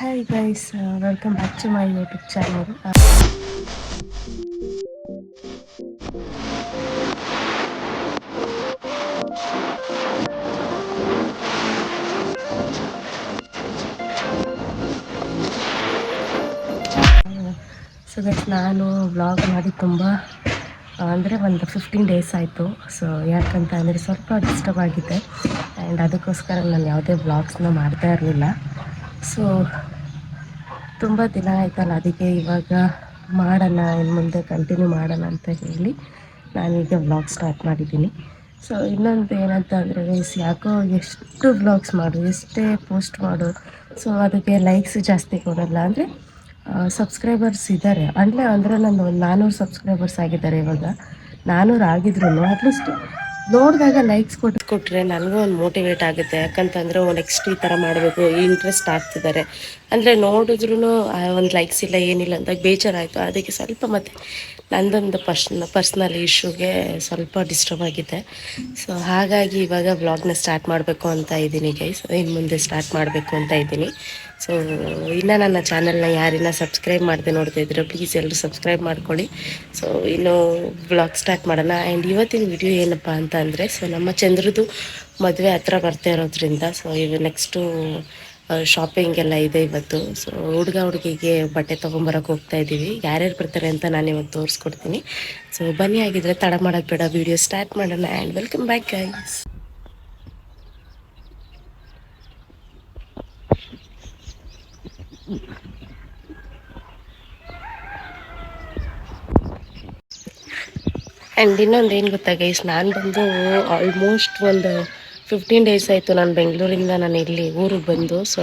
Hi guys, welcome back to my YouTube channel. So guys ನಾನು vlog ಮಾಡಿ ತುಂಬ ಅಂದರೆ ಒಂದು 15 ಡೇಸ್ ಆಯಿತು. ಸೊ ಯಾಕಂತ ಅಂದರೆ ಸ್ವಲ್ಪ ಡಿಸ್ಟರ್ಬ್ ಆಗಿದೆ ಆ್ಯಂಡ್ ಅದಕ್ಕೋಸ್ಕರ ನಾನು ಯಾವುದೇ ವ್ಲಾಗ್ಸ್ನ ಮಾಡ್ತಾ ಇರಲಿಲ್ಲ. ಸೊ ತುಂಬ ದಿನ ಆಯ್ತಲ್ಲ, ಅದಕ್ಕೆ ಇವಾಗ ಮಾಡೋಣ, ಇನ್ನು ಮುಂದೆ ಕಂಟಿನ್ಯೂ ಮಾಡೋಣ ಅಂತ ಹೇಳಿ ನಾನೀಗ ವ್ಲಾಗ್ ಸ್ಟಾರ್ಟ್ ಮಾಡಿದ್ದೀನಿ. ಸೊ ಇನ್ನೊಂದು ಏನಂತ ಅಂದರೆ ಗೈಸ್, ಯಾಕೋ ಎಷ್ಟು ವ್ಲಾಗ್ಸ್ ಮಾಡು, ಎಷ್ಟೇ ಪೋಸ್ಟ್ ಮಾಡು, ಸೊ ಅದಕ್ಕೆ ಲೈಕ್ಸ್ ಜಾಸ್ತಿ ಕೊಡಲ್ಲ. ಅಂದರೆ ಸಬ್ಸ್ಕ್ರೈಬರ್ಸ್ ಇದ್ದಾರೆ ಅಂದರೆ ನಂದು ಒಂದು 400 ಸಬ್ಸ್ಕ್ರೈಬರ್ಸ್ ಆಗಿದ್ದಾರೆ. ಇವಾಗ 400 ಆಗಿದ್ರು ಅಟ್ಲೀಸ್ಟ್ ನೋಡಿದಾಗ ಲೈಕ್ಸ್ ಕೊಟ್ಟರೆ ನನಗೂ ಒಂದು ಮೋಟಿವೇಟ್ ಆಗುತ್ತೆ. ಯಾಕಂತಂದರೆ ನೆಕ್ಸ್ಟ್ ಈ ಥರ ಮಾಡಬೇಕು, ಇಂಟ್ರೆಸ್ಟ್ ಆಗ್ತಿದ್ದಾರೆ ಅಂದರೆ ನೋಡಿದ್ರೂ ಒಂದು ಲೈಕ್ಸ್ ಇಲ್ಲ ಏನಿಲ್ಲ ಅಂತ ಬೇಜಾರಾಯಿತು. ಅದಕ್ಕೆ ಸ್ವಲ್ಪ ಮತ್ತು ನಂದೊಂದು ಪರ್ಸ್ನಲ್ ಇಶ್ಯೂಗೆ ಸ್ವಲ್ಪ ಡಿಸ್ಟರ್ಬ್ ಆಗಿದೆ. ಸೊ ಹಾಗಾಗಿ ಇವಾಗ ವ್ಲಾಗ್ನ ಸ್ಟಾರ್ಟ್ ಮಾಡಬೇಕು ಅಂತ ಇದ್ದೀನಿ ಗೈಸ್. ಇನ್ನು ಮುಂದೆ ಸ್ಟಾರ್ಟ್ ಮಾಡಬೇಕು ಅಂತ ಇದ್ದೀನಿ. ಸೊ ಇನ್ನು ನನ್ನ ಚಾನಲ್ನ ಯಾರಿನ ಸಬ್ಸ್ಕ್ರೈಬ್ ಮಾಡದೆ ನೋಡ್ತಾ ಇದ್ರೆ ಪ್ಲೀಸ್ ಎಲ್ಲರೂ ಸಬ್ಸ್ಕ್ರೈಬ್ ಮಾಡ್ಕೊಳ್ಳಿ. ಸೊ ಇನ್ನು ವ್ಲಾಗ್ ಸ್ಟಾರ್ಟ್ ಮಾಡೋಣ. ಆ್ಯಂಡ್ ಇವತ್ತಿನ ವಿಡಿಯೋ ಏನಪ್ಪ ಅಂತ ಅಂದರೆ, ಸೊ ನಮ್ಮ ಚಂದ್ರದು ಮದುವೆ ಹತ್ರ ಬರ್ತಾ ಇರೋದ್ರಿಂದ ಸೊ ಇವು ನೆಕ್ಸ್ಟು ಶಾಪಿಂಗ್ ಎಲ್ಲ ಇದೆ ಇವತ್ತು. ಸೊ ಹುಡುಗಿಗೆ ಬಟ್ಟೆ ತೊಗೊಂಬರಕ್ಕೆ ಹೋಗ್ತಾ ಇದ್ದೀವಿ. ಯಾರ್ಯಾರು ಬರ್ತಾರೆ ಅಂತ ನಾನು ಇವತ್ತು ತೋರಿಸ್ಕೊಡ್ತೀನಿ. ಸೊ ಬನ್ನಿ, ಆಗಿದ್ರೆ ತಡ ಮಾಡೋದು ಬೇಡ, ವಿಡಿಯೋ ಸ್ಟಾರ್ಟ್ ಮಾಡೋಣ. And welcome back guys. And ಇನ್ನೊಂದು ಏನು ಗೊತ್ತಾ ಗೈಸ್, ನಾನು ಬಂದು ಆಲ್ಮೋಸ್ಟ್ ಒಂದು 15 ಡೇಸ್ ಆಯಿತು ನಾನು ಬೆಂಗಳೂರಿಂದ ನಾನು ಇಲ್ಲಿ ಊರಿಗೆ ಬಂದು. ಸೊ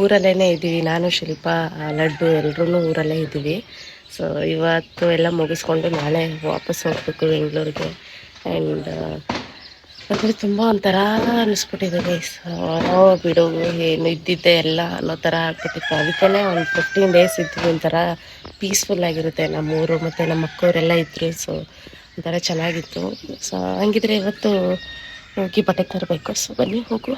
ಊರಲ್ಲೇ ಇದ್ದೀವಿ, ನಾನು ಶಿಲ್ಪ ಲಡ್ಡು ಎಲ್ಲರೂ ಊರಲ್ಲೇ ಇದ್ದೀವಿ. ಸೊ ಇವತ್ತು ಎಲ್ಲ ಮುಗಿಸ್ಕೊಂಡು ನಾಳೆ ವಾಪಸ್ ಹೋಗ್ಬೇಕು ಬೆಂಗಳೂರಿಗೆ. ಆ್ಯಂಡ್ ಅಂದರೆ ತುಂಬ ಒಂಥರ ಅನ್ನಿಸ್ಬಿಟ್ಟಿದೆ ಗೈಸ್. ಬಿಡು ಏನು ಇದ್ದಿದ್ದೆ ಎಲ್ಲ ಅನ್ನೋ ಥರ ಆಗ್ಬಿಟ್ಟಿತ್ತು. ಅದಕ್ಕೇ ಒಂದು 15 ಡೇಸ್ ಇದ್ವಿ, ಒಂಥರ ಪೀಸ್ಫುಲ್ ಆಗಿರುತ್ತೆ. ನಮ್ಮೂರು ಮತ್ತು ನಮ್ಮ ಅಕ್ಕವರೆಲ್ಲ ಇದ್ದರು. ಸೊ ಒಂಥರ ಚೆನ್ನಾಗಿತ್ತು. ಸೊ ಹಂಗಿದ್ರೆ ಇವತ್ತು ಹೋಗಿ ಬಟ್ಟೆ ತರಬೇಕು. ಸೊ ಬನ್ನಿ ಹೋಗುವ.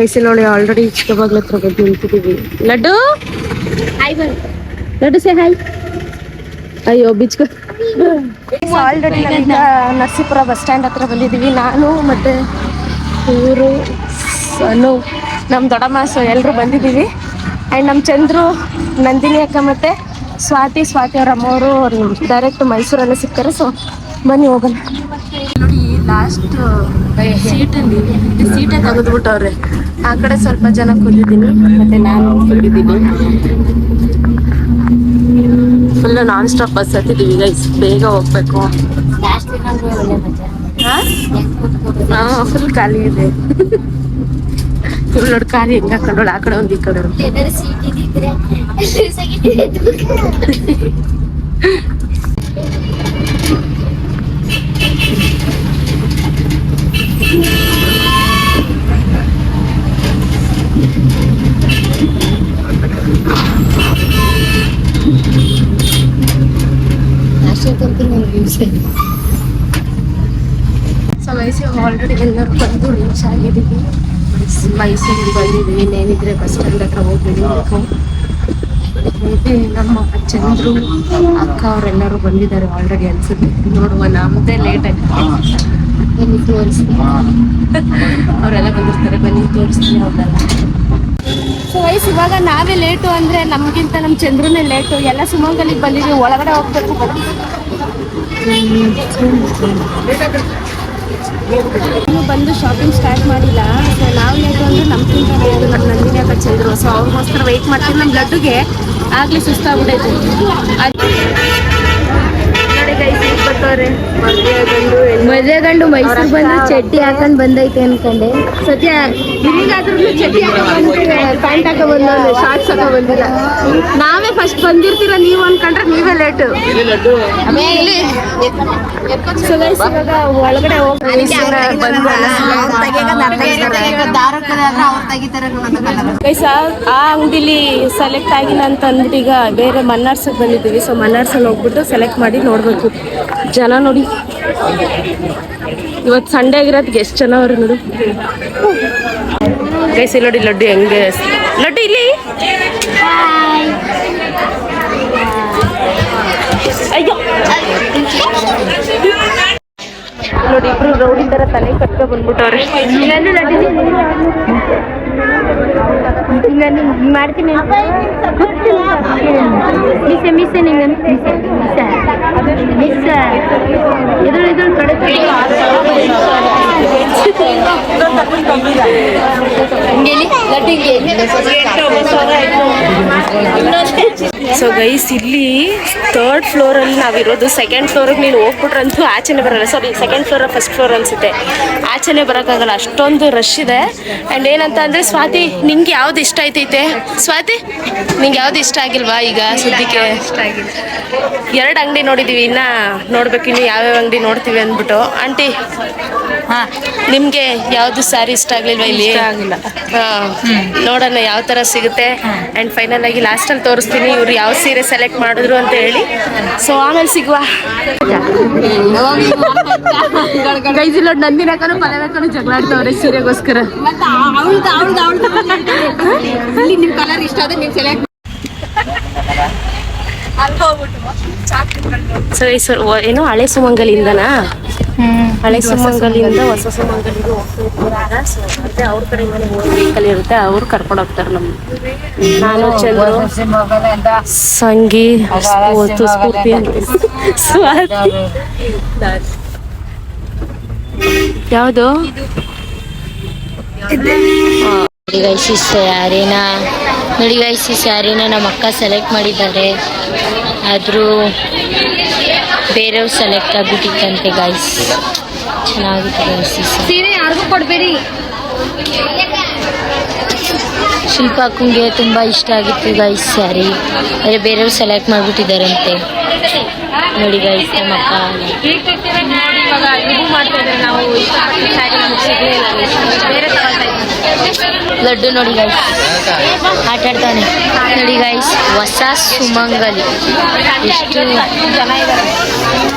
ಗೈಸಿ ನೋಡಿ, ಆಲ್ರೆಡಿ ಚಿಕ್ಕಬಾಗ್ಲ ಹತ್ರ ಬಂದು ನಿಂತಿದ್ದೀವಿ. Laddu Laddu say hi. ಅಯ್ಯೋ ಬಿಚ್ಕೊ. ಆಲ್ರೆಡಿ ನಾವೀಗ ನರಸೀಪುರ ಬಸ್ ಸ್ಟ್ಯಾಂಡ್ ಹತ್ರ ಬಂದಿದ್ದೀವಿ. ನಾನು ಮತ್ತು ಇವರು ಸನು, ನಮ್ಮ ದೊಡ್ಡಮ್ಮ, ಸೊ ಎಲ್ಲರೂ ಬಂದಿದ್ದೀವಿ. ಆ್ಯಂಡ್ ನಮ್ಮ ಚಂದ್ರು, ನಂದಿನಿ ಅಕ್ಕ ಮತ್ತು ಸ್ವಾತಿ ಅವ್ರ ಅಮ್ಮವರು ಡೈರೆಕ್ಟ್ ಮೈಸೂರಲ್ಲೇ ಸಿಗ್ತಾರೆ. ಸೊ ಬನ್ನಿ ಹೋಗೋಣ. ನೋಡಿ, ಲಾಸ್ಟ್ ಸೀಟೇ ತೆಗೆದ್ಬಿಟ್ಟವ್ರೆ. ಆ ಕಡೆ ಸ್ವಲ್ಪ ಜನ ಕೂತಿದ್ದೀನಿ ಮತ್ತು ನಾನು ಕೂತಿದ್ದೀನಿ. ಫುಲ್ಲು ನಾನ್ ಸ್ಟಾಪ್ ಬಸ್ ಹತ್ತಿದ್ದೀವಿ ಗೈಸ್, ಬೇಗ ಹೋಗ್ಬೇಕು. ಹಾಂ, ಫುಲ್ ಖಾಲಿ ಇದೆ. ನೋಡಿ ಖಾಲಿ ಹೆಂಗೆ ಹಾಕೊಂಡೋಳು, ಆ ಕಡೆ ಒಂದು ಈ ಕಡೆ ಸೊ ಮೈಸೂರು ಆಲ್ರೆಡಿ ಎಲ್ಲರೂ ಬಂದು ರೀಚ್ ಆಗಿದ್ದೀವಿ. ಮೈಸೂರಿಗೆ ಬಂದಿದ್ದೀವಿ. ಇನ್ನೇನಿದ್ರೆ ಬಸ್ ಸ್ಟ್ಯಾಂಡ್ ಹತ್ರ ಹೋಗ್ಬಿಡಬೇಕು. ನಮ್ಮ ಚಂದ್ರು ಅಕ್ಕ ಅವರೆಲ್ಲರೂ ಬಂದಿದ್ದಾರೆ ಆಲ್ರೆಡಿ ಅನ್ಸುತ್ತೆ. ನೋಡುವ, ನಮ್ಮದೇ ಲೇಟ್ ಆಗಿದೆ. ಬನ್ನಿ ತೋರಿಸ್ತೀನಿ, ಅವರೆಲ್ಲ ಬಂದಿರ್ತಾರೆ. ಬನ್ನಿ ತೋರಿಸ್ತೀನಿ ಅವ್ರನ್ನೆಲ್ಲ. ಸೊ ವಯಸ್ಸು ಇವಾಗ ನಾವೇ ಲೇಟು ಅಂದರೆ ನಮಗಿಂತ ನಮ್ಮ ಚಂದ್ರನೇ ಲೇಟು. ಎಲ್ಲ ಸುಮಂಗಲಿಗೆ ಬಂದಿದ್ದೀವಿ, ಒಳಗಡೆ ಹೋಗ್ಬೇಕು. ಇನ್ನು ಬಂದು ಶಾಪಿಂಗ್ ಸ್ಟಾರ್ಟ್ ಮಾಡಿಲ್ಲ. ಸೊ ನಾವು ಲೇಟು ಅಂದರೆ ನಮ್ಗಿಂತ ಲೇಟು ನಮ್ಮ ನಂದಿನಿ ಅಕ್ಕ ಚಂದ್ರು. ಸೊ ಅವ್ರಿಗೋಸ್ಕರ ವೆಯ್ಟ್ ಮಾಡ್ತೀವಿ. ನಮ್ಮ ಲಡ್ಡುಗೆ ಆಗಲೇ ಸುಸ್ತಾಗ್ಬಿಟ್ಟೈತೆ. ನೋಡಿ ಗೈಸ್, ಈಗ ಬರ್ತವ್ರೆ ಮದುವೆ ಗಂಡು ಹೆಣ್ಣು. ಮದುವೆ ಗಂಡು ಮೈಸೂರು ಬಂದು ಚಡ್ಡಿ ಹಾಕೊಂಡ್ ಬಂದೈತೆ ಅನ್ಕೊಂಡೆ ಸದ್ಯ ಇಲ್ಲಿಗಾದ್ರೂ ಚಡ್ಡಿ ಹಾಕೊಂಡ್ ಪ್ಯಾಂಟ್ ಹಾಕೋ ಬಂದವನು ಶಾರ್ಟ್ಸ್ ಹಾಕೋ ಬಂದಿಲ್ಲ. ನಾವೇ ಫಸ್ಟ್ ಬಂದಿರ್ತೀರ ನೀವು ಅನ್ಕೊಂಡ್ರೆ ನೀವೇ ಲೇಟು. ಒಳಗಡೆ ಹೋಗಿ ಆ ಅಂಗಡಿಲಿ ಸೆಲೆಕ್ಟ್ ಆಗಿಲ್ಲ ಅಂತ ಅಂದ್ಬಿಟ್ಟು ಈಗ ಬೇರೆ ಮನ್ನಾರ್ಸಕ್ಕೆ ಬಂದಿದ್ದೀವಿ. ಸೊ ಮನ್ನಾರ್ಸಲ್ಲಿ ಹೋಗ್ಬಿಟ್ಟು ಸೆಲೆಕ್ಟ್ ಮಾಡಿ ನೋಡ್ಬೇಕು. ಜನ ನೋಡಿ, ಇವತ್ತು ಸಂಡೇ ಆಗಿರೋದಕ್ಕೆ ಎಷ್ಟು ಜನ ಅವ್ರು ನೋಡು ಗೈಸ್. ಇಲ್ಲಿ ನೋಡಿ ಲಡ್ಡು ಹೆಂಗೆ, ಲಡ್ಡು ಇಲ್ಲಿ ಅಯ್ಯೋ ನೋಡಿ ಇಬ್ರು ರೌಡಿ ತರ ತಲೆ ಕಟ್ಕೊ ಬಂದ್ಬಿಟ್ಟವ್ರೆ. ಮಾಡ್ತೀನಿ ಮಿಸ್ ಮಿಸ್ ನಿಂಗೆ ಮಿಸ್ ಇದ್ರ ಕಡೆ ಸೊ ಗೈಸ್ ಇಲ್ಲಿ 3rd ಫ್ಲೋರಲ್ಲಿ ನಾವಿರೋದು. 2nd ಫ್ಲೋರಿಗೆ ನೀನು ಹೋಗ್ಬಿಟ್ರಂತೂ ಆಚೆನೆ ಬರಲ್ಲ. ಸಾರಿ, 2nd ಫ್ಲೋರ್ 1st ಫ್ಲೋರ್ ಅನ್ಸುತ್ತೆ. ಆಚೆನೆ ಬರೋಕ್ಕಾಗಲ್ಲ, ಅಷ್ಟೊಂದು ರಶ್ ಇದೆ. ಆ್ಯಂಡ್ ಏನಂತ ಅಂದರೆ ಸ್ವಾತಿ, ನಿಂಗೆ ಯಾವ್ದು ಇಷ್ಟ ಆಯ್ತೈತೆ? ಸ್ವಾತಿ, ನಿಂಗೆ ಯಾವ್ದು ಇಷ್ಟ ಆಗಿಲ್ವಾ ಈಗ ಸದ್ಯಕ್ಕೆ? ಇಷ್ಟ ಆಗಿಲ್ಲ. 2 ಅಂಗಡಿ ನೋಡಿದ್ದೀವಿ, ಇನ್ನು ನೋಡ್ಬೇಕು ಇನ್ನು ಯಾವ್ಯಾವ ಅಂಗಡಿ ನೋಡ್ತೀವಿ ಅಂದ್ಬಿಟ್ಟು. ಆಂಟಿ, ಹಾಂ, ನಿಮಗೆ ಯಾವುದು ಸ್ಯಾರಿ ಇಷ್ಟ ಆಗಲಿಲ್ವಾ? ಇಲ್ಲಿ ಆಗಿಲ್ಲ. ಹಾಂ, ನೋಡೋಣ ಯಾವ ಥರ ಸಿಗುತ್ತೆ. ಆ್ಯಂಡ್ ಫೈನಲ್ ಆಗಿ ಲಾಸ್ಟಲ್ಲಿ ತೋರಿಸ್ತೀನಿ ಇವ್ರು ಯಾವ ಸೀರೆ ಸೆಲೆಕ್ಟ್ ಮಾಡಿದ್ರು ಅಂತ ಹೇಳಿ. ಸೊ ಆಮೇಲೆ ಸಿಗುವ. ಗೈಜಿಲ್ ನೋಡಿ ನಂದಿನ ಹಾಕೊಂಡು ಮನೆ ಹಾಕೊಂಡು ಜಗಳ ಆಡ್ತವ್ರೆ ಸೀರೆಗೋಸ್ಕರ. ನಿಮ್ ಕಲರ್ ಇಷ್ಟ ಆದ್ರೆ ನೀವು ಸೆಲೆಕ್ಟ್. ಸರ್ ಏನು ಹಳೆ ಸುಮಂಗಲಿಂದನಾ? ಹಳೆ ಸುಮಂಗಲಿಂದ ಹೊಸ ಸುಮಂಗಲಿಗೆ ಹೋಗ್ತಿರ್ತಾರೆ. ಸೊ ಮತ್ತೆ ಅವ್ರ ಕಡೆಯಿಂದಲೇ ವೆಹಿಕಲ್ ಇರುತ್ತೆ, ಅವ್ರು ಕರ್ಕೊಂಡು ಹೋಗ್ತಾರೆ. ನಮ್ಗೆ ನಾನು ಚಂದ್ರು ಸಂಗಿ ಸ್ಫೂರ್ತಿ ಯಾವುದು ನೋಡಿ ಗೈಸ್, ಈ ಸ್ಯಾರಿನ ನಮ್ಮ ಅಕ್ಕ ಸೆಲೆಕ್ಟ್ ಮಾಡಿದ್ದಾರೆ. ಆದರೂ ಬೇರೆಯವ್ರು ಸೆಲೆಕ್ಟ್ ಆಗ್ಬಿಟ್ಟಿತ್ತಂತೆ ಗೈಸ್. ಚೆನ್ನಾಗಿತ್ತು ಗೈಸ್. ಸೀರೆ ಯಾರಿಗೂ ಕೊಡಬೇಡಿ. ಶಿಲ್ಪಾಕ್ಕಂಗೆ ತುಂಬ ಇಷ್ಟ ಆಗಿತ್ತು ಗೈಸ್ ಸ್ಯಾರಿ, ಆದರೆ ಬೇರೆಯವ್ರು ಸೆಲೆಕ್ಟ್ ಮಾಡಿಬಿಟ್ಟಿದ್ದಾರಂತೆ. ನೋಡಿ ಗೈಸ್, ನಮ್ಮ ಅಕ್ಕ ಲಡ್ಡು ನೋಡಿ ಗೈಸ್ ಆಟಾಡ್ತಾನೆ. ನೋಡಿ ಗೈಸ್, ಹೊಸ ಸುಮಂಗಲಿ ಎಷ್ಟು ಜನ ಇದ್ದಾರೆ.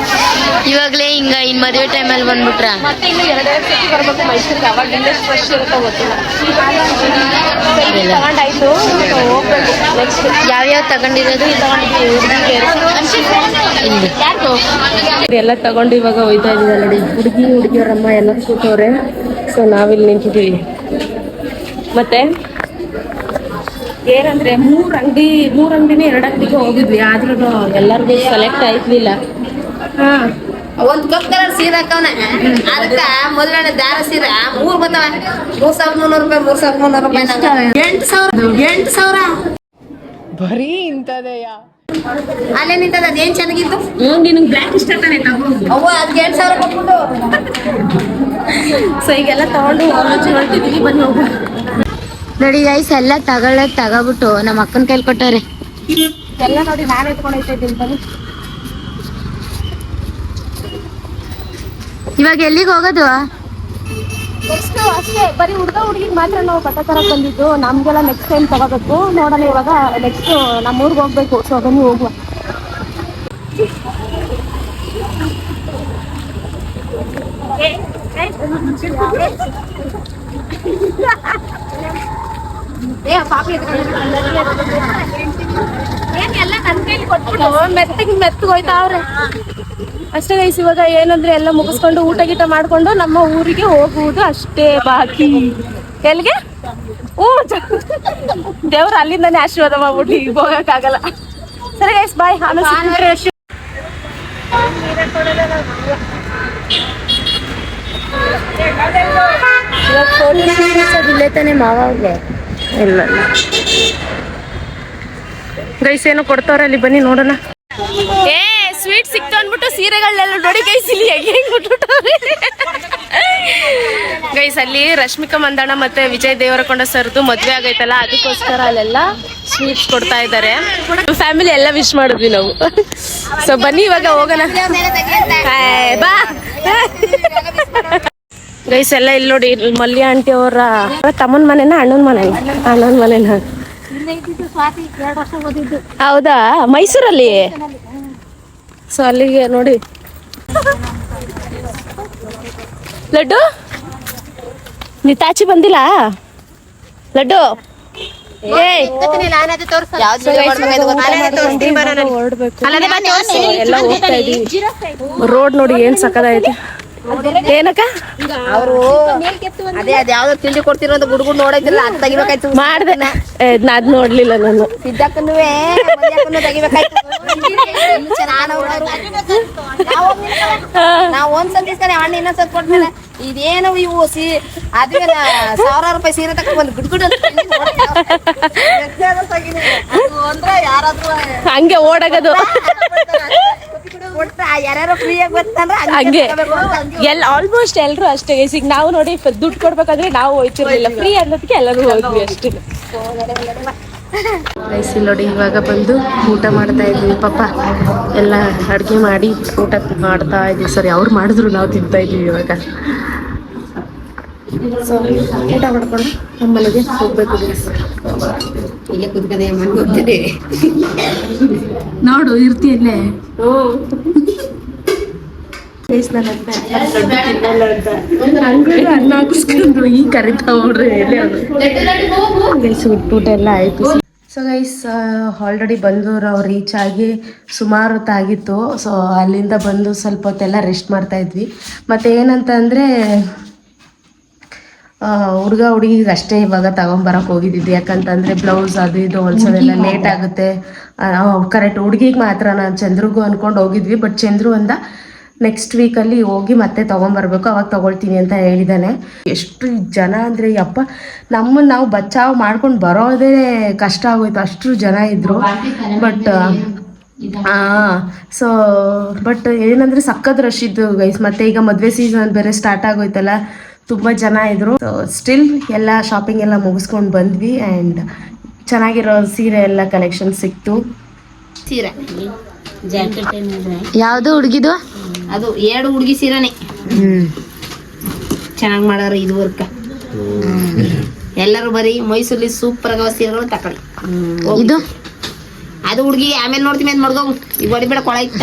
ಇವಾಗಲೇ ಹಿಂಗ ಇನ್ನು ಮದುವೆ ಟೈಮಲ್ಲಿ ಬಂದ್ಬಿಟ್ರ ಯಾವ್ಯಾವ ತಗೊಂಡಿರೋದು ಎಲ್ಲ ತಗೊಂಡು ಇವಾಗ ಹೋಯ್ತಾ ಇದೀವಿ ನೋಡಿ. ಹುಡುಗಿಯರಮ್ಮ ಎಲ್ಲ ಕೂತವ್ರೆ. ಸೊ ನಾವಿಲ್ಲಿ ನಿಂತಿದ್ದೀವಿ. ಮತ್ತೆ ಏನಂದ್ರೆ 3 ಅಂಗಡಿನೇ 2 ಅಂಗಡಿಗೆ ಹೋಗಿದ್ವಿ, ಆದ್ರೂ ಎಲ್ಲರಿಗೂ ಸೆಲೆಕ್ಟ್ ಆಯ್ತಿಲ್ಲ. ಒಂದ್ ಕಪ್ ಕಲರ್ ಸೀರೆ ಹಾಕವನ, ಅದಕ್ಕ ಮೊದಲನೇ ದಾರ ಸೀರೆ 3 ಬರ್ತಾವ. 3,300 ರೂಪಾಯಿ, 3,300 ರೂಪಾಯಿ, 8,000 ಬರೀ ಇಂಥದೆಯ ಅಲ್ಲೇ ನಿಂತದ. ಅದೇನ್ ಚೆನ್ನಾಗಿತ್ತು. ನಿನಗೆ ಬ್ಲ್ಯಾಕ್ ಇಷ್ಟ ತಾನೆ? ಅವ್ವ ಅದಕ್ಕೆ 8,000 ಕೊಟ್ಬಿಟ್ಟು. ಸೊ ಈಗೆಲ್ಲ ತಗೊಂಡು ಹೊರಟಿದ್ದೀವಿ, ಬನ್ನಿ ಹೋಗುವ. ನೋಡಿ ಗೈಸ್, ಎಲ್ಲ ತಗೋಬಿಟ್ಟು ನಮ್ಮ ಅಕ್ಕನ ಕೈಲಿ ಕೊಟ್ಟವ್ರೆ. ಎಲ್ಲ ನೋಡಿ ನಾನು ಎತ್ಕೊಂಡು ಇದ್ದೀನಿ. ಬನ್ನಿ. ಇವಾಗ ಎಲ್ಲಿಗೆ ಹೋಗೋದು? ನೆಕ್ಸ್ಟ್ ಅಷ್ಟೇ ಬರೀ ಹುಡುಗಿಗೆ ಮಾತ್ರ ನಾವು ಬಟ್ಟೆ ತರಕ್ ಬಂದಿದ್ದು. ನಮ್ಗೆಲ್ಲ ನೆಕ್ಸ್ಟ್ ಟೈಮ್ ತಗೋಬೇಕು. ನೋಡೋಣ, ಇವಾಗ ನೆಕ್ಸ್ಟ್ ನಮ್ಮ ಊರಿಗೆ ಹೋಗ್ಬೇಕು. ಸೊ ಬನ್ನಿ ಹೋಗುವ. ಏನೆಲ್ಲ ನನ್ನ ಕೈಲಿ ಕೊಟ್ಬಿಟ್ಟು ಮೆತ್ತಗೆ ಹೋಯ್ತಾವ್ರೆ ಅಷ್ಟೇ ಗೈಸ್. ಇವಾಗ ಏನಂದ್ರೆ ಎಲ್ಲ ಮುಗಿಸ್ಕೊಂಡು ಊಟ ಗೀಟ ಮಾಡ್ಕೊಂಡು ನಮ್ಮ ಊರಿಗೆ ಹೋಗುವುದು ಅಷ್ಟೇ ಬಾಕಿ. ಎಲ್ಲಿಗೆ? ದೇವ್ರು ಅಲ್ಲಿಂದಾನೆ ಆಶೀರ್ವಾದ ಮಾಡ್ಬಿಟ್ಟು ಈಗ ಹೋಗಕ್ಕಾಗಲ್ಲ. ಸರಿ ಗೈಸ್, ಬಾಯ್. ಆಮೇಲೆ ಇಲ್ಲೇ ತಾನೆ ಮಾವ ಅವ್ರಿಗೆ. ಇಲ್ಲ ಗೈಸ್, ಏನೋ ಕೊಡ್ತಾವ್ರೆ ಅಲ್ಲಿ, ಬನ್ನಿ ನೋಡೋಣ. ಸ್ವೀಟ್ ಸಿಕ್ತು ಅಂದ್ಬಿಟ್ಟು ಸೀರೆಗಳನ್ನೆಲ್ಲ ನೋಡಿ ಗೈಸ್ ಇಲ್ಲಿ ಹೆಂಗ್ ಬಿಟ್ಬಿಟ್ಟವ್ರೆ ಗೈಸ್. ಅಲ್ಲಿ ರಶ್ಮಿಕಾ ಮಂದಣ್ಣ ಮತ್ತೆ ವಿಜಯ್ ದೇವರಕೊಂಡ ಸರ್ದು ಮದ್ವೆ ಆಗೈತಲ್ಲ, ಅದಕ್ಕೋಸ್ಕರ ಅಲ್ಲೆಲ್ಲ ಸ್ವೀಟ್ಸ್ ಕೊಡ್ತಾ ಇದ್ದಾರೆ. ಫ್ಯಾಮಿಲಿ ಎಲ್ಲ ವಿಶ್ ಮಾಡಿದ್ವಿ ನಾವು. ಸೊ ಬನ್ನಿ ಇವಾಗ ಹೋಗೋಣ. ಬಾ ಗೈಸ್ ಎಲ್ಲ ಇಲ್ಲಿ ನೋಡಿ, ಮಲ್ಯ ಆಂಟಿ ಅವರ ತಮ್ಮನ ಮನೆನಾ ಅಣ್ಣನ ಮನೆನಾ? ಹೌದಾ, ಮೈಸೂರಲ್ಲಿ. ಸೊ ಅಲ್ಲಿಗೆ ನೋಡಿ. ಲಡ್ಡು ನಿತಾಚಿ ಬಂದಿಲ್ಲ ಲಡ್ಡು. ಎಲ್ಲ ಹೋಗ್ತಾ ಇದೀವಿ. ರೋಡ್ ನೋಡಿ ಏನ್ ಸಕ್ಕದಾಯ್ತು. ಏನಕ್ಕ ಅವರು ಅದೇ ಯಾವ್ದೋ ತಿಂಡಿ ಕೊಡ್ತಿರೋದು ಗುಡ್ಗುಡ್ ನೋಡಿದ್ದಿಲ್ಲ, ಅದ್ ತೆಗಿಬೇಕಾಯ್ತು. ಮಾಡ್ದೆ, ಅದ್ ನೋಡ್ಲಿಲ್ಲ ನಾನು. ಸಿದ್ದಕ್ಕನೂ ತೆಗಿಬೇಕಾಯ್ತು. ನಾವ್ ಒಂದ್ಸತಿ ಇಸ್ತಾನೆ, ಹಣ್ಣು ಇನ್ನೊಂದ್ಸತಿ ಕೊಡ್ಮೇಲೆ ಇದೇನು ಇವು ಅದ್ಮೇಲೆ 1000 ರೂಪಾಯಿ ಸೀರೆ ತಗೊಂಡ್ ಬಂದು ಗುಡ್ಗುಡ್ ಅಂದ್ರೆ ಯಾರಾದ್ರೂ ಹಂಗೆ ಓಡಾಗದು. ಯಾರ್ಯಾರು ಫ್ರೀಯಾಗಿ ಬರ್ತಾರ ಹಂಗೆ ಆಲ್ಮೋಸ್ಟ್ ಎಲ್ರು ಅಷ್ಟೇ. ಈಗ ನಾವು ನೋಡಿ ದುಡ್ಡು ಕೊಡ್ಬೇಕಾದ್ರೆ ನಾವು ಹೋಯ್ತಿರ್ಲಿಲ್ಲ, ಫ್ರೀ ಅನ್ನೋದಕ್ಕೆ ಎಲ್ಲರೂ ಹೋದ್ವಿ ಅಷ್ಟೇ. ರೈಸ್ ನೋಡಿ ಇವಾಗ ಬಂದು ಊಟ ಮಾಡ್ತಾ ಇದ್ವಿ. ಪಾಪ ಎಲ್ಲ ಅಡುಗೆ ಮಾಡಿ ಊಟ ಮಾಡ್ತಾ ಇದ್ವಿ. ಸರಿ ಅವ್ರು ಮಾಡಿದ್ರು, ನಾವು ತಿಂತಾ ಇದ್ವಿ ಇವಾಗ. ಸೊ ಊಟ ಮಾಡ್ಕೊಂಡು ನಮ್ಮ ಮನೆಗೆ ಹೋಗ್ಬೇಕು. ಇಲ್ಲೇ ಕುತ್ಕದೆ ಹೋಗ್ತಿದೆ ನೋಡು ಇರ್ತಿಯಲ್ಲೇ. ಅನ್ನ ಹಾಕಿಸ್ಕೊಂಡ್ರು ಈ ಕರಿತಾ ಹೋಗ್ರಿ ಎಲ್ಲಿ ಊಟ ಎಲ್ಲ ಆಯ್ತು. ಸೊ ಗೈಸ್ ಆಲ್ರೆಡಿ ಬಂದು ನಾವು ರೀಚ್ ಆಗಿ ಸುಮಾರು ಹೊತ್ತಾಗಿತ್ತು. ಸೊ ಅಲ್ಲಿಂದ ಬಂದು ಸ್ವಲ್ಪ ಹೊತ್ತೆಲ್ಲ ರೆಸ್ಟ್ ಮಾಡ್ತಾ ಇದ್ವಿ. ಮತ್ತೆ ಏನಂತ ಅಂದರೆ ಹುಡುಗ ಹುಡುಗಿಗೆ ಅಷ್ಟೇ ಇವಾಗ ತಗೊಂಬರಕ್ಕೆ ಹೋಗಿದ್ದಿದ್ದು. ಯಾಕಂತಂದರೆ ಬ್ಲೌಸ್ ಅದು ಇದು ಹೊಲ್ಸೋದೆಲ್ಲ ಲೇಟ್ ಆಗುತ್ತೆ. ಕರೆಕ್ಟ್ ಹುಡುಗಿಗೆ ಮಾತ್ರ ನಾನು ಚಂದ್ರಿಗೂ ಅಂದ್ಕೊಂಡು ಹೋಗಿದ್ವಿ. ಬಟ್ ಚಂದ್ರು ಅಂದ ನೆಕ್ಸ್ಟ್ ವೀಕಲ್ಲಿ ಹೋಗಿ ಮತ್ತೆ ತೊಗೊಂಬರ್ಬೇಕು, ಅವಾಗ ತೊಗೊಳ್ತೀನಿ ಅಂತ ಹೇಳಿದ್ದಾನೆ. ಎಷ್ಟು ಜನ ಅಂದರೆ ಯಪ್ಪ, ನಮ್ಮನ್ನು ನಾವು ಬಚಾವ್ ಮಾಡ್ಕೊಂಡು ಬರೋದೇ ಕಷ್ಟ ಆಗೋಯ್ತು, ಅಷ್ಟು ಜನ ಇದ್ದರು. ಸೊ ಬಟ್ ಏನಂದರೆ ಸಖತ್ ರಶ್ ಇದ್ದು ಗೈಸ್. ಮತ್ತು ಈಗ ಮದುವೆ ಸೀಸನ್ ಬೇರೆ ಸ್ಟಾರ್ಟ್ ಆಗೋಯ್ತಲ್ಲ, ತುಂಬ ಜನ ಇದ್ದರು. ಸ್ಟಿಲ್ ಎಲ್ಲ ಶಾಪಿಂಗ್ ಎಲ್ಲ ಮುಗಿಸ್ಕೊಂಡು ಬಂದ್ವಿ. ಆ್ಯಂಡ್ ಚೆನ್ನಾಗಿರೋ ಸೀರೆ ಎಲ್ಲ ಕಲೆಕ್ಷನ್ ಸಿಕ್ತು. ಸೀರೆ ಯಾವುದು ಹುಡುಗಿದು? ಅದು 2 ಹುಡುಗಿ ಸೀರೆನೆ ಚೆನ್ನಾಗಿ ಮಾಡಾರ. ಇದು ವರ್ಕ ಎಲ್ಲರೂ ಬರೀ ಮೈಸೂರಲ್ಲಿ ಸೂಪರ್ ಆಗವ ಸೀರೆಗಳು ತಕೊಳ್ಳಿ. ಇದು ಅದು ಹುಡುಗಿ ಆಮೇಲೆ ನೋಡ್ತೀವಿ ಅಂತ ಮಾಡ್ಗೋ. ಈಗ ಹೊಡಿಬೇಡ, ಕೊಳ ಇತ್ತ.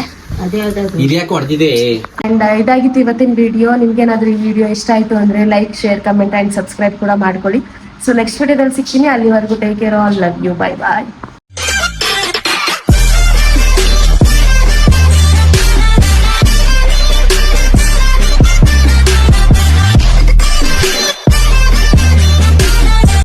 ಅಂಡ್ ಇದಾಗಿತ್ತು ಇವತ್ತಿನ ವಿಡಿಯೋ. ನಿಮ್ಗೇನಾದ್ರೂ ಈ ವಿಡಿಯೋ ಇಷ್ಟ ಆಯ್ತು ಅಂದ್ರೆ like, share, comment and subscribe ಕೂಡ ಮಾಡ್ಕೊಳ್ಳಿ. ಸೊ ನೆಕ್ಸ್ಟ್ ವಿಡಿಯೋದಲ್ಲಿ ಸಿಗ್ತೀನಿ. ಅಲ್ಲಿವರೆಗೂ take care, all love you, bye bye.